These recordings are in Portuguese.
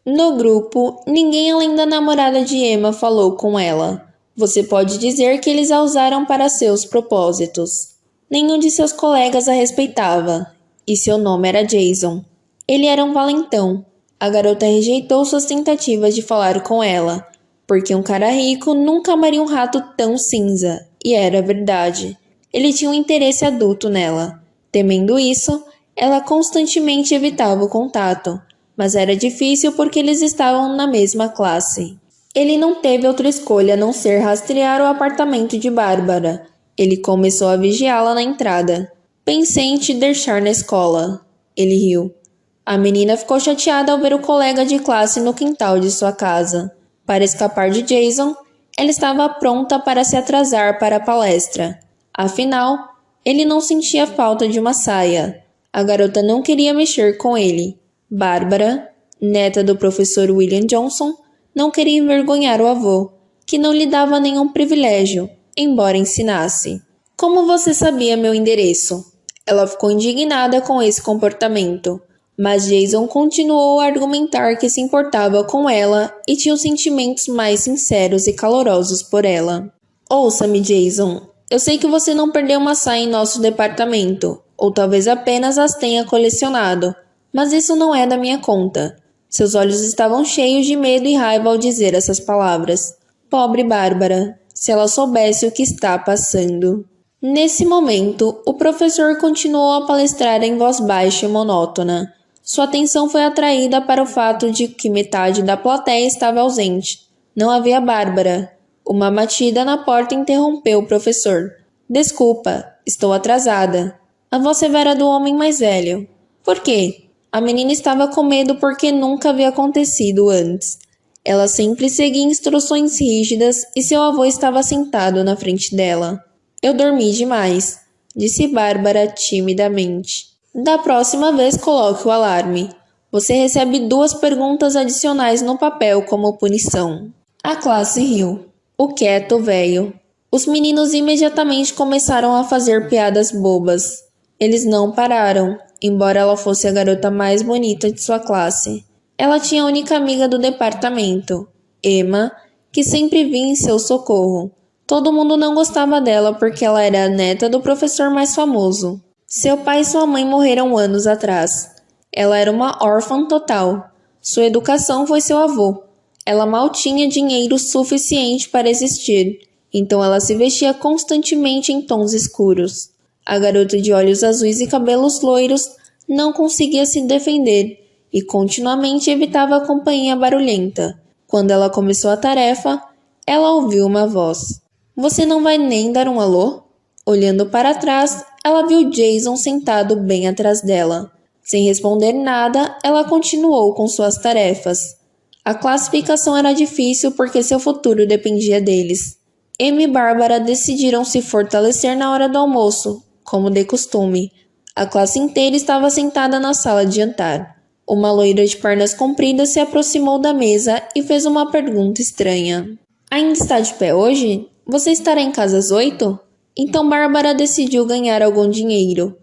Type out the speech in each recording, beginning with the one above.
No grupo, ninguém além da namorada de Emma falou com ela. Você pode dizer que eles a usaram para seus propósitos. Nenhum de seus colegas a respeitava, e seu nome era Jason. Ele era um valentão. A garota rejeitou suas tentativas de falar com ela, porque um cara rico nunca amaria um rato tão cinza, e era verdade. Ele tinha um interesse adulto nela. Temendo isso, ela constantemente evitava o contato, mas era difícil porque eles estavam na mesma classe. Ele não teve outra escolha a não ser rastrear o apartamento de Bárbara. Ele começou a vigiá-la na entrada. Pensei em te deixar na escola. Ele riu. A menina ficou chateada ao ver o colega de classe no quintal de sua casa. Para escapar de Jason, ela estava pronta para se atrasar para a palestra. Afinal, ele não sentia falta de uma saia. A garota não queria mexer com ele. Bárbara, neta do professor William Johnson, não queria envergonhar o avô, que não lhe dava nenhum privilégio, embora ensinasse. Como você sabia meu endereço? Ela ficou indignada com esse comportamento, mas Jason continuou a argumentar que se importava com ela e tinha os sentimentos mais sinceros e calorosos por ela. Ouça-me, Jason. Eu sei que você não perdeu uma saia em nosso departamento, ou talvez apenas as tenha colecionado, mas isso não é da minha conta. Seus olhos estavam cheios de medo e raiva ao dizer essas palavras. Pobre Bárbara, se ela soubesse o que está passando. Nesse momento, o professor continuou a palestrar em voz baixa e monótona. Sua atenção foi atraída para o fato de que metade da plateia estava ausente. Não havia Bárbara. Uma batida na porta interrompeu o professor. Desculpa, estou atrasada. A voz severa do homem mais velho. Por quê? A menina estava com medo porque nunca havia acontecido antes. Ela sempre seguia instruções rígidas e seu avô estava sentado na frente dela. Eu dormi demais, disse Bárbara timidamente. Da próxima vez coloque o alarme. Você recebe 2 perguntas adicionais no papel como punição. A classe riu. O quieto veio. Os meninos imediatamente começaram a fazer piadas bobas. Eles não pararam, embora ela fosse a garota mais bonita de sua classe. Ela tinha a única amiga do departamento, Emma, que sempre vinha em seu socorro. Todo mundo não gostava dela porque ela era a neta do professor mais famoso. Seu pai e sua mãe morreram anos atrás. Ela era uma órfã total. Sua educação foi seu avô. Ela mal tinha dinheiro suficiente para existir, então ela se vestia constantemente em tons escuros. A garota de olhos azuis e cabelos loiros não conseguia se defender e continuamente evitava a companhia barulhenta. Quando ela começou a tarefa, ela ouviu uma voz. Você não vai nem dar um alô? Olhando para trás, ela viu Jason sentado bem atrás dela. Sem responder nada, ela continuou com suas tarefas. A classificação era difícil porque seu futuro dependia deles. Emma e Bárbara decidiram se fortalecer na hora do almoço, como de costume. A classe inteira estava sentada na sala de jantar. Uma loira de pernas compridas se aproximou da mesa e fez uma pergunta estranha. Ainda está de pé hoje? Você estará em casa às 8? Então Bárbara decidiu ganhar algum dinheiro.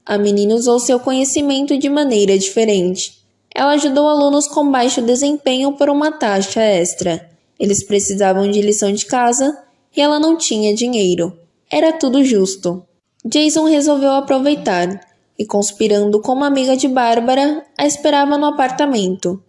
A menina usou seu conhecimento de maneira diferente. Ela ajudou alunos com baixo desempenho por uma taxa extra. Eles precisavam de lição de casa e ela não tinha dinheiro. Era tudo justo. Jason resolveu aproveitar e, conspirando com uma amiga de Bárbara, a esperava no apartamento.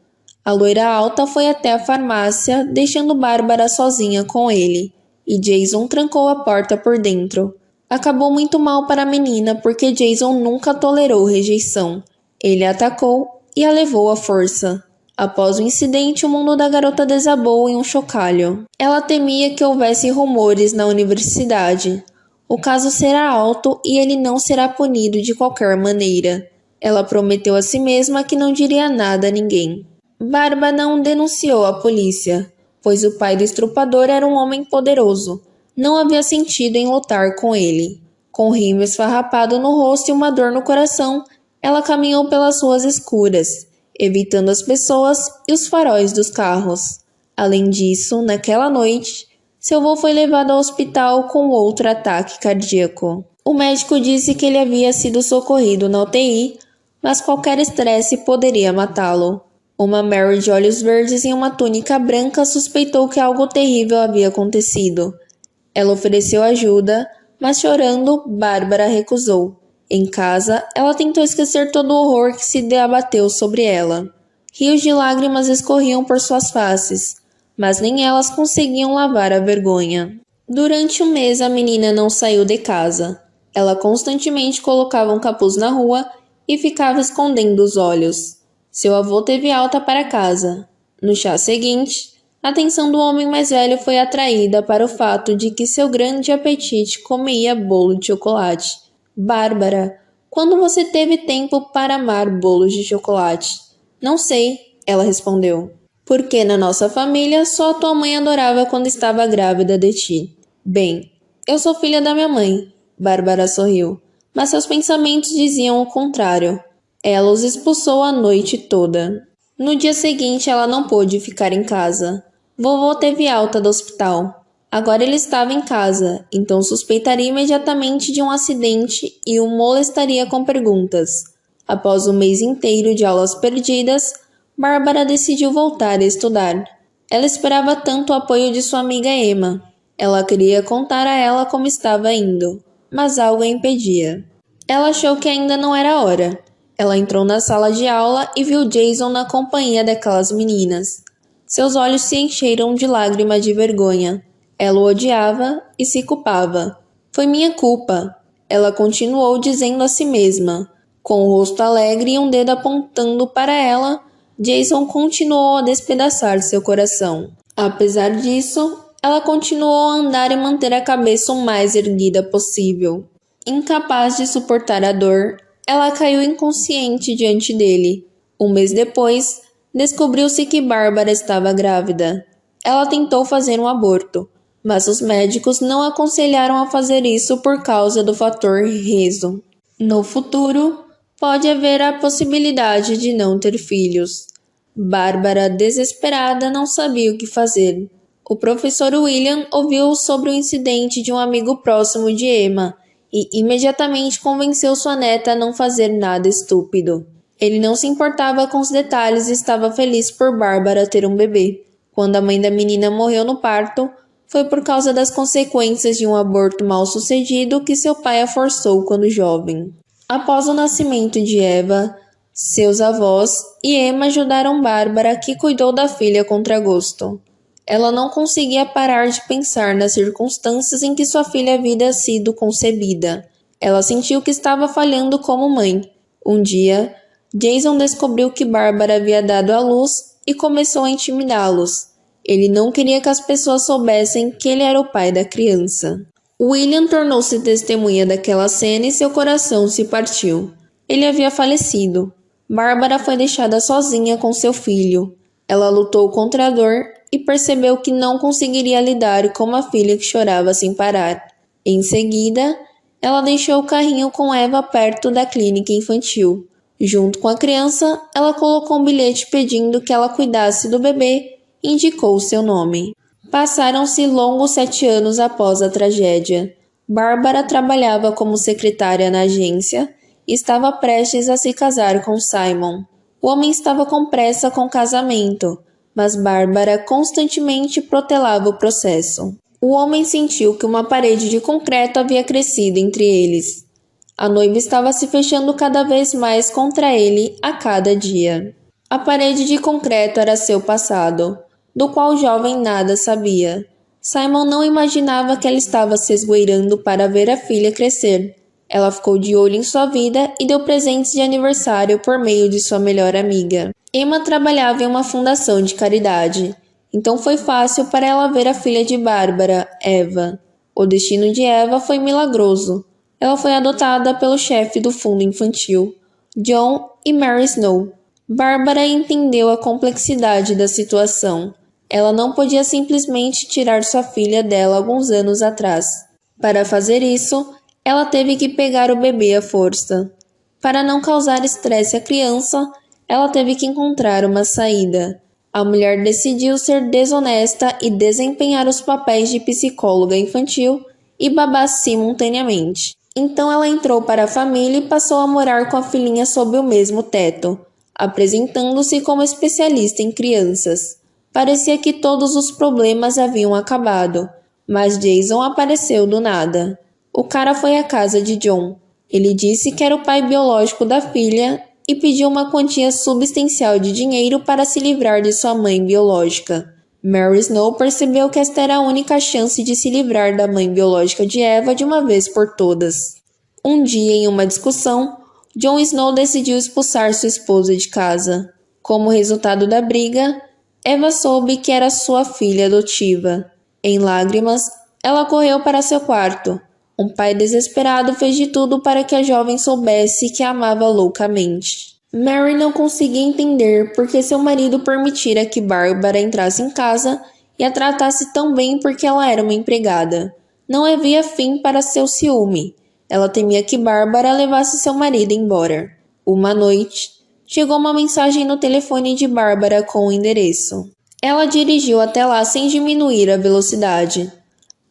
A loira alta foi até a farmácia, deixando Bárbara sozinha com ele, e Jason trancou a porta por dentro. Acabou muito mal para a menina porque Jason nunca tolerou rejeição. Ele a atacou e a levou à força. Após o incidente, o mundo da garota desabou em um chocalho. Ela temia que houvesse rumores na universidade. O caso será alto e ele não será punido de qualquer maneira. Ela prometeu a si mesma que não diria nada a ninguém. Bárbara não denunciou a polícia, pois o pai do estrupador era um homem poderoso. Não havia sentido em lutar com ele. Com o rímel esfarrapado no rosto e uma dor no coração, ela caminhou pelas ruas escuras, evitando as pessoas e os faróis dos carros. Além disso, naquela noite, seu avô foi levado ao hospital com outro ataque cardíaco. O médico disse que ele havia sido socorrido na UTI, mas qualquer estresse poderia matá-lo. Uma Mary de olhos verdes em uma túnica branca suspeitou que algo terrível havia acontecido. Ela ofereceu ajuda, mas chorando, Bárbara recusou. Em casa, ela tentou esquecer todo o horror que se abateu sobre ela. Rios de lágrimas escorriam por suas faces, mas nem elas conseguiam lavar a vergonha. Durante um mês, a menina não saiu de casa. Ela constantemente colocava um capuz na rua e ficava escondendo os olhos. Seu avô teve alta para casa. No chá seguinte, a atenção do homem mais velho foi atraída para o fato de que seu grande apetite comia bolo de chocolate. Bárbara, quando você teve tempo para amar bolos de chocolate? Não sei, ela respondeu. Porque na nossa família só tua mãe adorava quando estava grávida de ti. Bem, eu sou filha da minha mãe. Bárbara sorriu, mas seus pensamentos diziam o contrário. Ela os expulsou a noite toda. No dia seguinte, ela não pôde ficar em casa. Vovô teve alta do hospital. Agora ele estava em casa, então suspeitaria imediatamente de um acidente e o molestaria com perguntas. Após um mês inteiro de aulas perdidas, Bárbara decidiu voltar a estudar. Ela esperava tanto o apoio de sua amiga Emma. Ela queria contar a ela como estava indo, mas algo a impedia. Ela achou que ainda não era hora. Ela entrou na sala de aula e viu Jason na companhia daquelas meninas. Seus olhos se encheram de lágrimas de vergonha. Ela o odiava e se culpava. Foi minha culpa, ela continuou dizendo a si mesma. Com o rosto alegre e um dedo apontando para ela, Jason continuou a despedaçar seu coração. Apesar disso, ela continuou a andar e manter a cabeça o mais erguida possível. Incapaz de suportar a dor, ela caiu inconsciente diante dele. Um mês depois, descobriu-se que Bárbara estava grávida. Ela tentou fazer um aborto, mas os médicos não aconselharam a fazer isso por causa do fator riso. No futuro, pode haver a possibilidade de não ter filhos. Bárbara, desesperada, não sabia o que fazer. O professor William ouviu sobre o incidente de um amigo próximo de Emma e imediatamente convenceu sua neta a não fazer nada estúpido. Ele não se importava com os detalhes e estava feliz por Bárbara ter um bebê. Quando a mãe da menina morreu no parto, foi por causa das consequências de um aborto mal sucedido que seu pai a forçou quando jovem. Após o nascimento de Eva, seus avós e Emma ajudaram Bárbara, que cuidou da filha contra gosto. Ela não conseguia parar de pensar nas circunstâncias em que sua filha havia sido concebida. Ela sentiu que estava falhando como mãe. Um dia, Jason descobriu que Bárbara havia dado à luz e começou a intimidá-los. Ele não queria que as pessoas soubessem que ele era o pai da criança. William tornou-se testemunha daquela cena e seu coração se partiu. Ele havia falecido. Bárbara foi deixada sozinha com seu filho. Ela lutou contra a dor e percebeu que não conseguiria lidar com uma filha que chorava sem parar. Em seguida, ela deixou o carrinho com Eva perto da clínica infantil. Junto com a criança, ela colocou um bilhete pedindo que ela cuidasse do bebê e indicou seu nome. Passaram-se longos 7 anos após a tragédia. Bárbara trabalhava como secretária na agência e estava prestes a se casar com Simon. O homem estava com pressa com o casamento, mas Bárbara constantemente protelava o processo. O homem sentiu que uma parede de concreto havia crescido entre eles. A noiva estava se fechando cada vez mais contra ele a cada dia. A parede de concreto era seu passado, do qual o jovem nada sabia. Simon não imaginava que ela estava se esgueirando para ver a filha crescer. Ela ficou de olho em sua vida e deu presentes de aniversário por meio de sua melhor amiga. Emma trabalhava em uma fundação de caridade, então foi fácil para ela ver a filha de Bárbara, Eva. O destino de Eva foi milagroso. Ela foi adotada pelo chefe do fundo infantil, John e Mary Snow. Bárbara entendeu a complexidade da situação. Ela não podia simplesmente tirar sua filha dela alguns anos atrás. Para fazer isso, ela teve que pegar o bebê à força. Para não causar estresse à criança, ela teve que encontrar uma saída. A mulher decidiu ser desonesta e desempenhar os papéis de psicóloga infantil e babá simultaneamente. Então ela entrou para a família e passou a morar com a filhinha sob o mesmo teto. apresentando-se como especialista em crianças. Parecia que todos os problemas haviam acabado, mas Jason apareceu do nada. O cara foi à casa de John. Ele disse que era o pai biológico da filha e pediu uma quantia substancial de dinheiro para se livrar de sua mãe biológica. Mary Snow percebeu que esta era a única chance de se livrar da mãe biológica de Eva de uma vez por todas. Um dia, em uma discussão, Jon Snow decidiu expulsar sua esposa de casa. Como resultado da briga, Eva soube que era sua filha adotiva. Em lágrimas, ela correu para seu quarto. Um pai desesperado fez de tudo para que a jovem soubesse que a amava loucamente. Mary não conseguia entender por que seu marido permitira que Bárbara entrasse em casa e a tratasse tão bem porque ela era uma empregada. Não havia fim para seu ciúme. Ela temia que Bárbara levasse seu marido embora. Uma noite, chegou uma mensagem no telefone de Bárbara com o endereço. Ela dirigiu até lá sem diminuir a velocidade.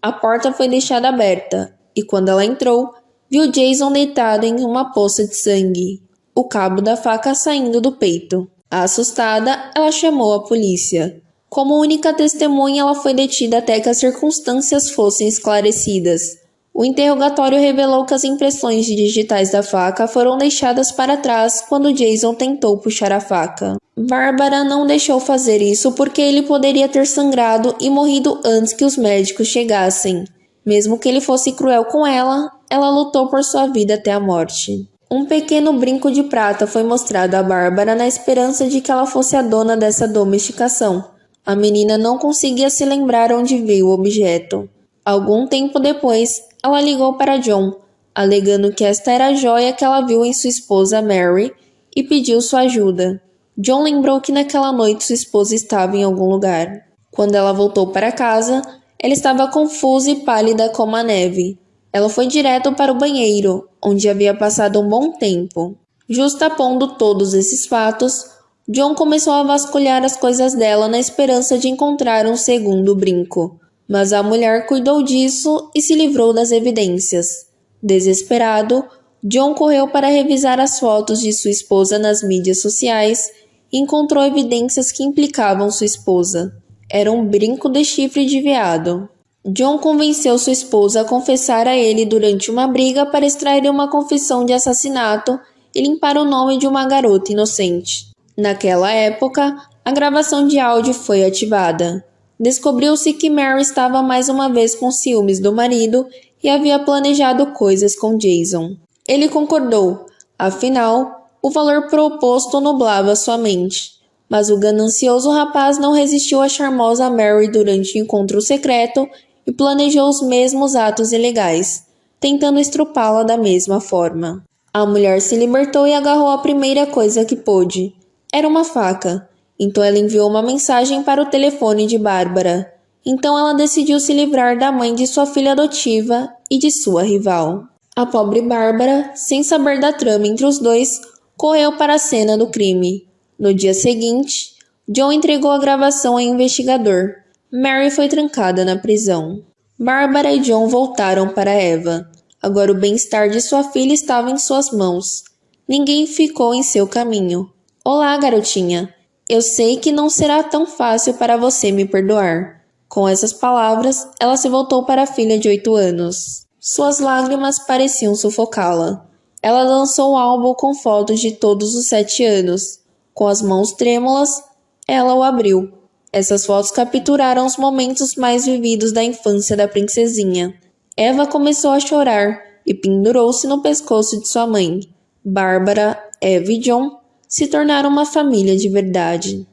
A porta foi deixada aberta e quando ela entrou, viu Jason deitado em uma poça de sangue, o cabo da faca saindo do peito. Assustada, ela chamou a polícia. Como única testemunha, ela foi detida até que as circunstâncias fossem esclarecidas. O interrogatório revelou que as impressões digitais da faca foram deixadas para trás quando Jason tentou puxar a faca. Bárbara não deixou fazer isso porque ele poderia ter sangrado e morrido antes que os médicos chegassem. Mesmo que ele fosse cruel com ela, ela lutou por sua vida até a morte. Um pequeno brinco de prata foi mostrado a Bárbara na esperança de que ela fosse a dona dessa domesticação. A menina não conseguia se lembrar onde veio o objeto. Algum tempo depois, ela ligou para John, alegando que esta era a joia que ela viu em sua esposa Mary e pediu sua ajuda. John lembrou que naquela noite sua esposa estava em algum lugar. Quando ela voltou para casa, ela estava confusa e pálida como a neve. Ela foi direto para o banheiro, onde havia passado um bom tempo. Justapondo todos esses fatos, John começou a vasculhar as coisas dela na esperança de encontrar um segundo brinco. Mas a mulher cuidou disso e se livrou das evidências. Desesperado, John correu para revisar as fotos de sua esposa nas mídias sociais e encontrou evidências que implicavam sua esposa. Era um brinco de chifre de veado. John convenceu sua esposa a confessar a ele durante uma briga para extrair uma confissão de assassinato e limpar o nome de uma garota inocente. Naquela época, a gravação de áudio foi ativada. Descobriu-se que Mary estava mais uma vez com ciúmes do marido e havia planejado coisas com Jason. Ele concordou, afinal, o valor proposto nublava sua mente. Mas o ganancioso rapaz não resistiu à charmosa Mary durante o encontro secreto e planejou os mesmos atos ilegais, tentando estrupá-la da mesma forma. A mulher se libertou e agarrou a primeira coisa que pôde. Era uma faca. Então ela enviou uma mensagem para o telefone de Bárbara. Então ela decidiu se livrar da mãe de sua filha adotiva e de sua rival. A pobre Bárbara, sem saber da trama entre os dois, correu para a cena do crime. No dia seguinte, John entregou a gravação ao investigador. Mary foi trancada na prisão. Bárbara e John voltaram para Eva. Agora o bem-estar de sua filha estava em suas mãos. Ninguém ficou em seu caminho. Olá, garotinha. Eu sei que não será tão fácil para você me perdoar. Com essas palavras, ela se voltou para a filha de 8 anos. Suas lágrimas pareciam sufocá-la. Ela lançou o álbum com fotos de todos os 7 anos. Com as mãos trêmulas, ela o abriu. Essas fotos capturaram os momentos mais vividos da infância da princesinha. Eva começou a chorar e pendurou-se no pescoço de sua mãe. Bárbara, Eva e John se tornaram uma família de verdade.